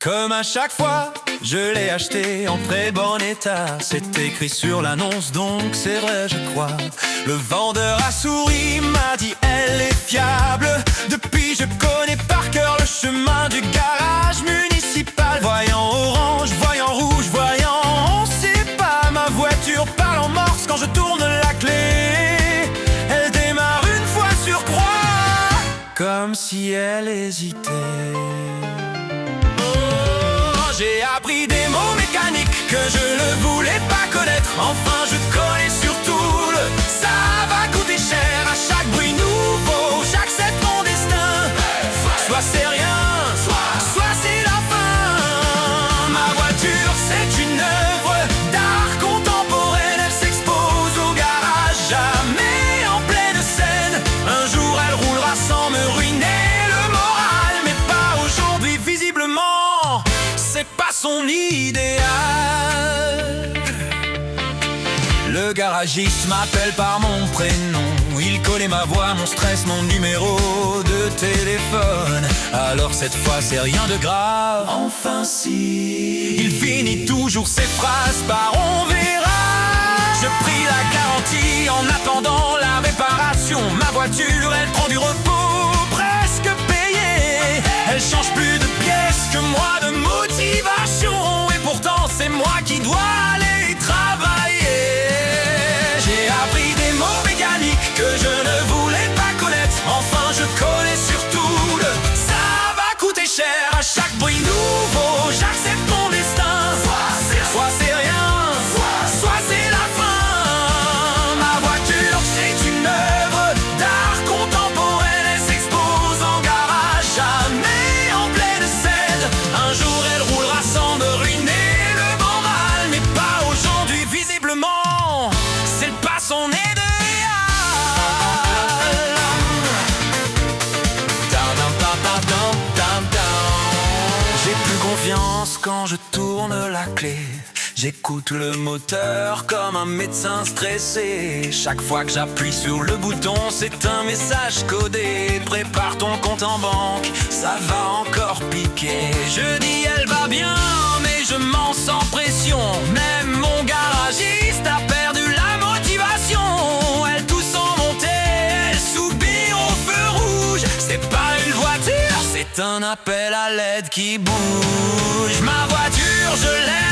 Comme à chaque fois, je l'ai acheté en très bon état. C'est écrit sur l'annonce, donc c'est vrai, je crois. Le vendeur a souri, m'a dit elle est fiable. Depuis, je connais par cœur le chemin du garage municipal. Voyant orange, voyant rouge, voyant, on sait pas. Ma voiture parle en morse quand je tourne la clé. Elle démarre une fois sur trois, comme si elle hésitait. J'ai appris des mots mécaniques que je ne voulais pas connaître. Enfin, je connais surtout le ça va coûter cher. À chaque bruit nouveau, j'accepte mon destin. Soit c'est rien, soit c'est la fin. Ma voiture, c'est une œuvre d'art contemporaine. Elle s'expose au garage, jamais en pleine scène. Un jour, elle roulera sans me ruiner le moral, mais pas aujourd'hui, visiblement. C'est pas son idéal. Le garagiste m'appelle par mon prénom. Il connaît ma voix, mon stress, mon numéro de téléphone. Alors cette fois c'est rien de grave. Enfin si. Il finit toujours ses phrases par on verra. Je prie la garantie en attendant la réparation. Ma voiture elle prend du repos, presque payée. Elle change plus de pièces que moi de motivation. Et pourtant c'est moi qui dois aller travailler. J'ai appris des mots mécaniques que je ne voulais pas connaître. Enfin je connais surtout le ça va coûter cher. À chaque bruit nouveau j'accepte mon destin. Soit c'est rien, soit c'est la fin. Ma voiture c'est une œuvre d'art contemporaine. Elle s'expose en garage, jamais en pleine scène. Un jour elle roulera sans me ruiner le moral, mais pas aujourd'hui visiblement. C'est pas son idéal. J'ai plus confiance quand je tourne la clé. J'écoute le moteur comme un médecin stressé. Chaque fois que j'appuie sur le bouton, c'est un message codé. Prépare ton compte en banque, ça va encore piquer. Je dis elle va bien, mais je mens sans pression. Même mon garagiste a perdu la motivation. Elle tousse en montée, elle soupire au feu rouge. C'est pas une voiture, c'est un appel à l'aide qui bouge. Ma voiture, je l'aime.